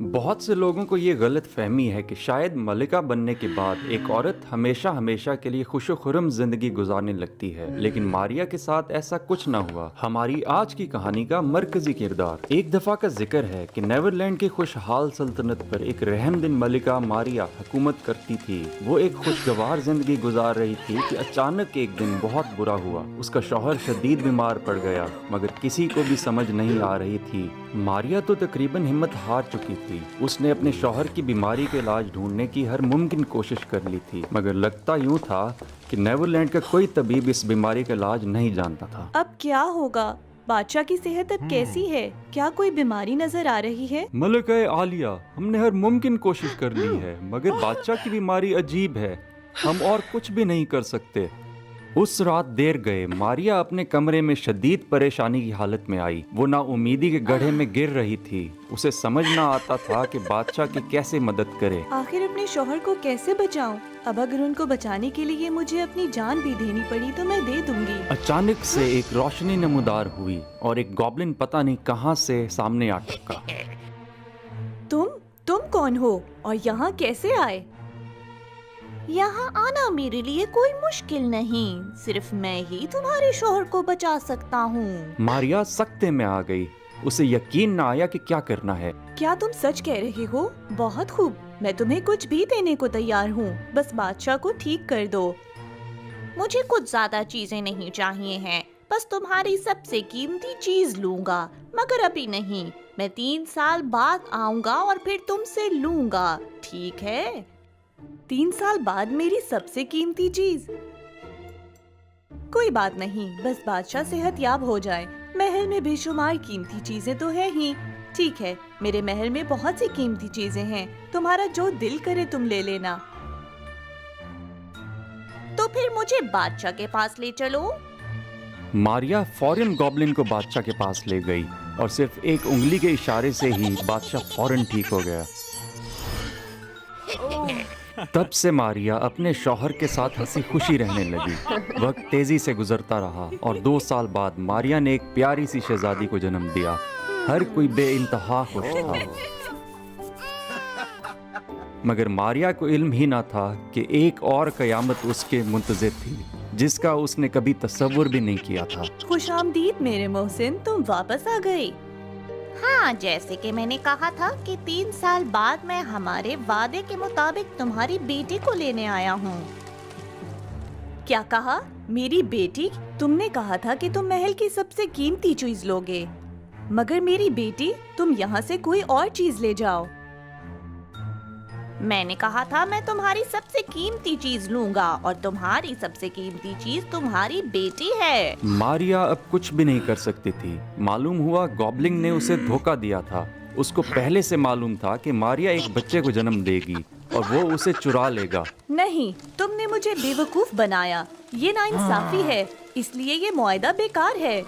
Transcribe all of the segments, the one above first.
बहुत से लोगों को ये गलत फहमी है कि शायद मलिका बनने के बाद एक औरत हमेशा हमेशा के लिए खुशो खुर्रम जिंदगी गुजारने लगती है, लेकिन मारिया के साथ ऐसा कुछ ना हुआ। हमारी आज की कहानी का मरकजी किरदार। एक दफा का जिक्र है कि नेवरलैंड की खुशहाल सल्तनत पर एक रहमदिल मलिका मारिया हुकूमत करती थी। वो एक खुशगवार जिंदगी गुजार रही थी कि अचानक एक दिन बहुत बुरा हुआ। उसका शौहर शदीद बीमार पड़ गया, मगर किसी को भी समझ नहीं आ रही थी। मारिया तो तकरीबन हिम्मत हार चुकी थी। उसने अपने शौहर की बीमारी का इलाज ढूंढने की हर मुमकिन कोशिश कर ली थी, मगर लगता यूं था कि नेवरलैंड का कोई तबीब इस बीमारी का इलाज नहीं जानता था। अब क्या होगा? बादशाह की सेहत अब कैसी है? क्या कोई बीमारी नजर आ रही है? मलिका आलिया, हमने हर मुमकिन कोशिश कर ली है, मगर बादशाह की बीमारी अजीब है। हम और कुछ भी नहीं कर सकते। उस रात देर गए मारिया अपने कमरे में शदीद परेशानी की हालत में आई। वो ना उम्मीदी के गड्ढे में गिर रही थी। उसे समझ ना आता था कि बादशाह की कैसे मदद करे। आखिर अपने शौहर को कैसे बचाऊं? अब अगर उनको बचाने के लिए मुझे अपनी जान भी देनी पड़ी तो मैं दे दूंगी। अचानक से एक रोशनी नमूदार हुई और एक गॉब्लिन पता नहीं कहां से सामने आ टपका। तुम कौन हो और यहाँ कैसे आए? यहाँ आना मेरे लिए कोई मुश्किल नहीं, सिर्फ मैं ही तुम्हारे शौहर को बचा सकता हूँ। मारिया सख्ते में आ गई। उसे यकीन न आया कि क्या करना है। क्या तुम सच कह रहे हो? बहुत खूब, मैं तुम्हें कुछ भी देने को तैयार हूँ, बस बादशाह को ठीक कर दो। मुझे कुछ ज्यादा चीजें नहीं चाहिए हैं, बस तुम्हारी सबसे कीमती चीज लूंगा, मगर अभी नहीं। मैं 3 साल बाद आऊंगा और फिर तुमसे लूंगा, ठीक है? 3 साल बाद मेरी सबसे कीमती चीज? कोई बात नहीं, बस बादशाह सेहतयाब हो जाए। महल में बेशुमार कीमती चीजें तो है ही। ठीक है, मेरे महल में बहुत सी कीमती चीजें हैं, तुम्हारा जो दिल करे तुम ले लेना। तो फिर मुझे बादशाह के पास ले चलो। मारिया फौरन गॉब्लिन को बादशाह के पास ले गई और सिर्फ एक उंगली के इशारे से ही बादशाह फौरन ठीक हो गया। तब से मारिया अपने शौहर के साथ हंसी खुशी रहने लगी। वक्त तेजी से गुजरता रहा और 2 साल बाद मारिया ने एक प्यारी सी शहजादी को जन्म दिया। हर कोई बेइंतहा खुश था, मगर मारिया को इल्म ही ना था कि एक और कयामत उसके मुंतज़िर थी, जिसका उसने कभी तसव्वुर भी नहीं किया था। खुशामदीद मेरे मोहसिन, तुम वापस आ गए। हाँ, जैसे कि मैंने कहा था कि 3 साल बाद मैं हमारे वादे के मुताबिक तुम्हारी बेटी को लेने आया हूँ। क्या कहा? मेरी बेटी? तुमने कहा था कि तुम महल की सबसे कीमती चीज लोगे, मगर मेरी बेटी? तुम यहाँ से कोई और चीज ले जाओ। मैंने कहा था मैं तुम्हारी सबसे कीमती चीज लूंगा और तुम्हारी सबसे कीमती चीज तुम्हारी बेटी है। मारिया अब कुछ भी नहीं कर सकती थी। मालूम हुआ गॉब्लिन ने उसे धोखा दिया था। उसको पहले से मालूम था कि मारिया एक बच्चे को जन्म देगी और वो उसे चुरा लेगा। नहीं, तुमने मुझे बेवकूफ बनाया। ये नाइंसाफी है, इसलिए ये मुआहदा बेकार है।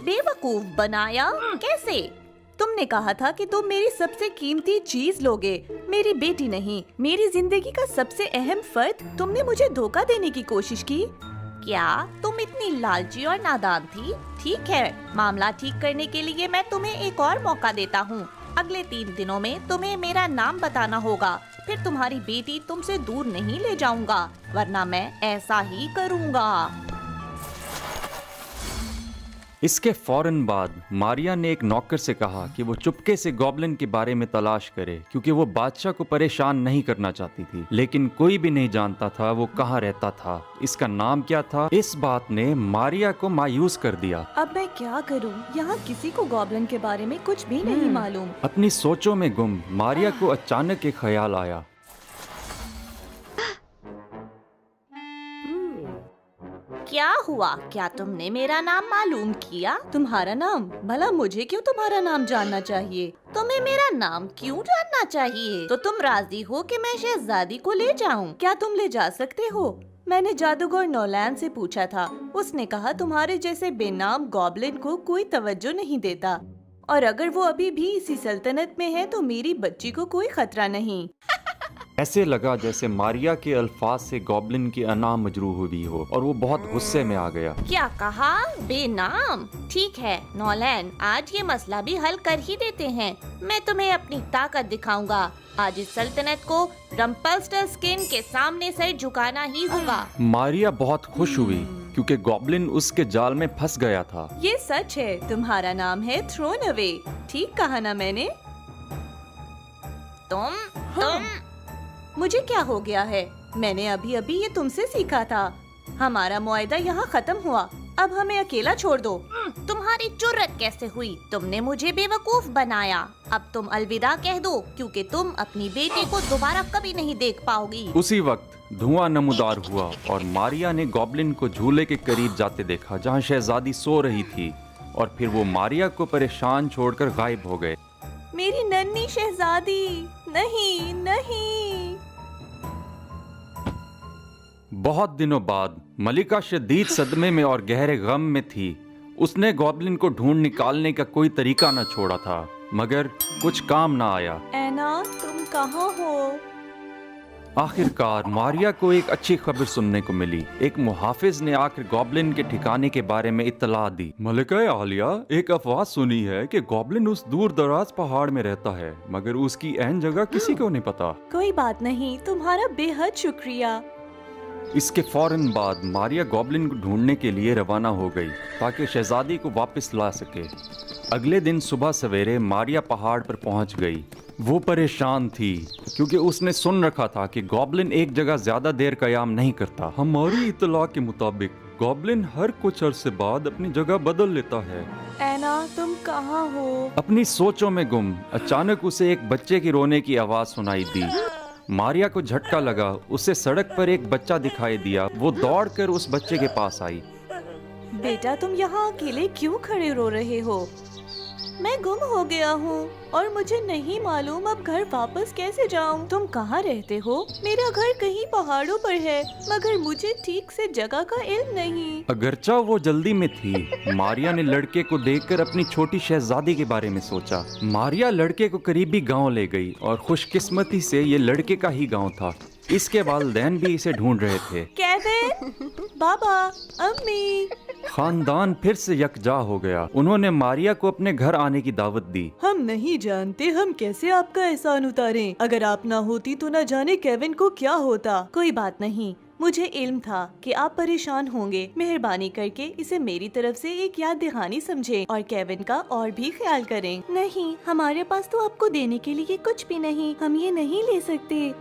बेवकूफ बनाया? कैसे? तुमने कहा था कि तुम मेरी सबसे कीमती चीज लोगे, मेरी बेटी नहीं, मेरी जिंदगी का सबसे अहम फर्द। तुमने मुझे धोखा देने की कोशिश की। क्या तुम इतनी लालची और नादान थी? ठीक है, मामला ठीक करने के लिए मैं तुम्हें एक और मौका देता हूँ। अगले 3 दिनों में तुम्हें मेरा नाम बताना होगा, फिर तुम्हारी बेटी तुमसे दूर नहीं ले जाऊंगा, वरना मैं ऐसा ही करूँगा। इसके फौरन बाद मारिया ने एक नौकर से कहा कि वो चुपके से गॉब्लिन के बारे में तलाश करे, क्योंकि वो बादशाह को परेशान नहीं करना चाहती थी। लेकिन कोई भी नहीं जानता था वो कहाँ रहता था, इसका नाम क्या था। इस बात ने मारिया को मायूस कर दिया। अब मैं क्या करूं? यहाँ किसी को गॉब्लिन के बारे में कुछ भी नहीं मालूम। अपनी सोचों में गुम मारिया को अचानक एक ख्याल आया। क्या हुआ? क्या तुमने मेरा नाम मालूम किया? तुम्हारा नाम? भला मुझे क्यों तुम्हारा नाम जानना चाहिए? तुम्हें मेरा नाम क्यों जानना चाहिए? तो तुम राजी हो कि मैं शहजादी को ले जाऊं? क्या तुम ले जा सकते हो? मैंने जादूगर नौलैन से पूछा था, उसने कहा तुम्हारे जैसे बेनाम गॉब्लिन को कोई तवज्जो नहीं देता, और अगर वो अभी भी इसी सल्तनत में है तो मेरी बच्ची को कोई खतरा नहीं। ऐसे लगा जैसे मारिया के अल्फाज से गॉब्लिन की अना मजरूह हुई हो और वो बहुत गुस्से में आ गया। क्या कहा? बेनाम? ठीक है नॉलन, आज ये मसला भी हल कर ही देते हैं। मैं तुम्हें अपनी ताकत दिखाऊंगा। आज इस सल्तनत को रम्पल्स्टिल्टस्किन के सामने सर झुकाना ही होगा। मारिया बहुत खुश हुई क्योंकि गॉब्लिन उसके जाल में फंस गया था। ये सच है, तुम्हारा नाम है थ्रोन अवे। ठीक कहा ना मैंने? तुम मुझे क्या हो गया है? मैंने अभी अभी ये तुमसे सीखा था। हमारा मुआहदा यहाँ खत्म हुआ, अब हमें अकेला छोड़ दो। तुम्हारी जुर्रत कैसे हुई? तुमने मुझे बेवकूफ बनाया। अब तुम अलविदा कह दो क्योंकि तुम अपनी बेटी को दोबारा कभी नहीं देख पाओगी। उसी वक्त धुआं नमूदार हुआ और मारिया ने गॉब्लिन को झूले के करीब जाते देखा जहाँ शहजादी सो रही थी, और फिर वो मारिया को परेशान छोड़कर गायब हो गए। मेरी नन्ही शहजादी, नहीं नहीं। बहुत दिनों बाद मलिका शदीद सदमे में और गहरे गम में थी। उसने गॉब्लिन को ढूंढ निकालने का कोई तरीका न छोड़ा था, मगर कुछ काम न आया। ऐना, तुम कहाँ हो? आखिरकार मारिया को एक अच्छी खबर सुनने को मिली। एक मुहाफिज ने आकर गॉब्लिन के ठिकाने के बारे में इत्तला दी। मलिका आलिया, एक अफवाह सुनी है कि गॉब्लिन उस दूर दराज पहाड़ में रहता है, मगर उसकी अहम जगह किसी को नहीं पता। कोई बात नहीं, तुम्हारा बेहद शुक्रिया। इसके फौरन बाद मारिया गॉब्लिन को ढूंढने के लिए रवाना हो गई ताकि शहजादी को वापस ला सके। अगले दिन सुबह सवेरे मारिया पहाड़ पर पहुंच गई। वो परेशान थी क्योंकि उसने सुन रखा था कि गॉब्लिन एक जगह ज्यादा देर कयाम नहीं करता। हमारी इत्तला के मुताबिक गॉब्लिन हर कुछ अरसे बाद अपनी जगह बदल लेता है। ऐना, तुम कहाँ हो? अपनी सोचों में गुम अचानक उसे एक बच्चे की रोने की आवाज सुनाई दी। मारिया को झटका लगा। उसे सड़क पर एक बच्चा दिखाई दिया। वो दौड़कर उस बच्चे के पास आई। बेटा, तुम यहाँ अकेले क्यों खड़े रो रहे हो? मैं गुम हो गया हूँ और मुझे नहीं मालूम अब घर वापस कैसे जाऊँ। तुम कहाँ रहते हो? मेरा घर कहीं पहाड़ों पर है, मगर मुझे ठीक से जगह का इल्म नहीं। अगरचा वो जल्दी में थी, मारिया ने लड़के को देखकर अपनी छोटी शहजादी के बारे में सोचा। मारिया लड़के को करीबी गांव ले गई और खुशकिस्मती से ये लड़के का ही गांव था। इसके वालिदैन भी इसे ढूंढ रहे थे। केविन, बाबा, अम्मी। खानदान फिर से यकजा हो गया। उन्होंने मारिया को अपने घर आने की दावत दी। हम नहीं जानते हम कैसे आपका एहसान उतारें। अगर आप ना होती तो न जाने केविन को क्या होता। कोई बात नहीं, मुझे इल्म था कि आप परेशान होंगे। मेहरबानी करके इसे मेरी तरफ से एक याद दहानी समझें और केविन का और भी ख्याल करें। नहीं, हमारे पास तो आपको देने के लिए कुछ भी नहीं। हम ये नहीं ले सकते।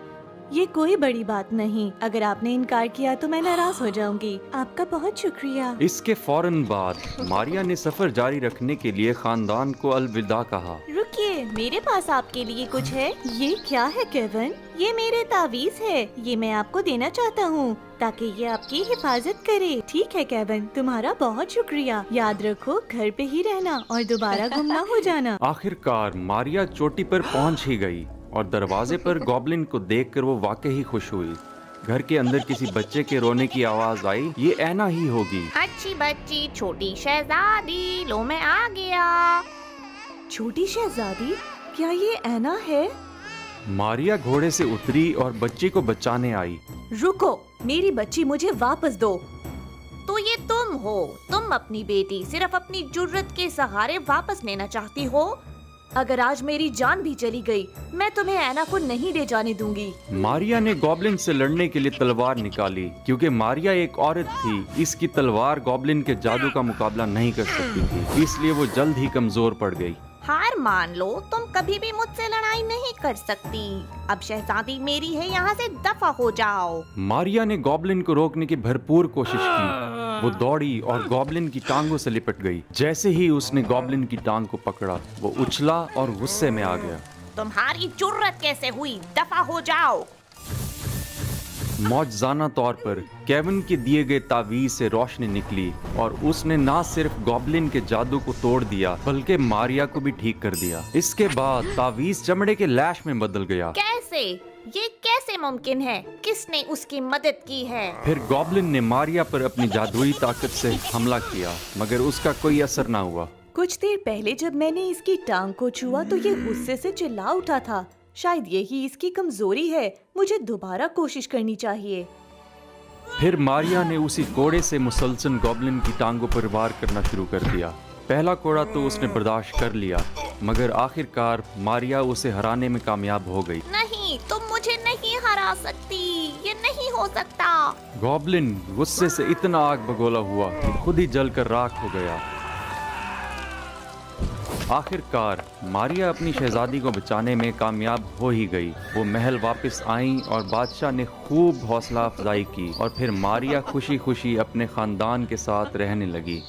ये कोई बड़ी बात नहीं। अगर आपने इनकार किया तो मैं नाराज हो जाऊंगी। आपका बहुत शुक्रिया। इसके फौरन बाद मारिया ने सफर जारी रखने के लिए खानदान को अलविदा कहा। रुकिए, मेरे पास आपके लिए कुछ है। ये क्या है केविन? ये मेरे तावीज है। ये मैं आपको देना चाहता हूँ ताकि ये आपकी हिफाजत करे। ठीक है केविन, तुम्हारा बहुत शुक्रिया। याद रखो, घर पे ही रहना और दोबारा गुम ना हो जाना। आखिरकार मारिया चोटी पर पहुंच ही गई और दरवाजे पर गॉब्लिन को देखकर वो वाकई ही खुश हुई। घर के अंदर किसी बच्चे के रोने की आवाज आई। ये ऐना ही होगी। अच्छी बच्ची, छोटी शहजादी, लो मैं आ गया। छोटी शहजादी, क्या ये ऐना है? मारिया घोड़े से उतरी और बच्ची को बचाने आई। रुको, मेरी बच्ची मुझे वापस दो। तो ये तुम हो। तुम अपनी बेटी सिर्फ अपनी जुर्रत के सहारे वापस लेना चाहती हो। अगर आज मेरी जान भी चली गई, मैं तुम्हें ऐना को नहीं ले जाने दूंगी। मारिया ने गॉब्लिन से लड़ने के लिए तलवार निकाली क्योंकि मारिया एक औरत थी। इसकी तलवार गॉब्लिन के जादू का मुकाबला नहीं कर सकती थी, इसलिए वो जल्द ही कमजोर पड़ गई। हार मान लो, तुम कभी भी मुझसे लड़ाई नहीं कर सकती। अब शहजादी मेरी है, यहाँ से दफा हो जाओ। मारिया ने गॉब्लिन को रोकने की भरपूर कोशिश की। वो दौड़ी और गॉब्लिन की टांगों से लिपट गई। जैसे ही उसने गॉब्लिन की टांग को पकड़ा, वो उछला और गुस्से में आ गया। तुम्हारी जुर्रत कैसे हुई? दफा हो जाओ। मौजजाना तौर पर केविन के दिए गए तावीज से रोशनी निकली और उसने ना सिर्फ गॉब्लिन के जादू को तोड़ दिया बल्कि मारिया को भी ठीक कर दिया। इसके बाद तावीज चमड़े के लैश में बदल गया। कैसे? ये कैसे मुमकिन है? किसने उसकी मदद की है? फिर गॉब्लिन ने मारिया पर अपनी जादुई ताकत से हमला किया, मगर उसका कोई असर ना हुआ। कुछ देर पहले जब मैंने इसकी टांग को छुआ तो ये गुस्से से चिल्ला उठा था। शायद यही इसकी कमजोरी है। मुझे दोबारा कोशिश करनी चाहिए। फिर मारिया ने उसी कोड़े से मुसलसल गॉब्लिन की टांगों पर वार करना शुरू कर दिया। पहला कोड़ा तो उसने बर्दाश्त कर लिया, मगर आखिरकार मारिया उसे हराने में कामयाब हो गई। नहीं, तुम मुझे नहीं हरा सकती, ये नहीं हो सकता। गॉब्लिन गुस्से से इतना आग बगोला हुआ कि खुद ही जलकर राख हो गया। आखिरकार मारिया अपनी शहजादी को बचाने में कामयाब हो ही गई। वो महल वापस आई और बादशाह ने खूब हौसला अफजाई की और फिर मारिया खुशी खुशी अपने खानदान के साथ रहने लगी।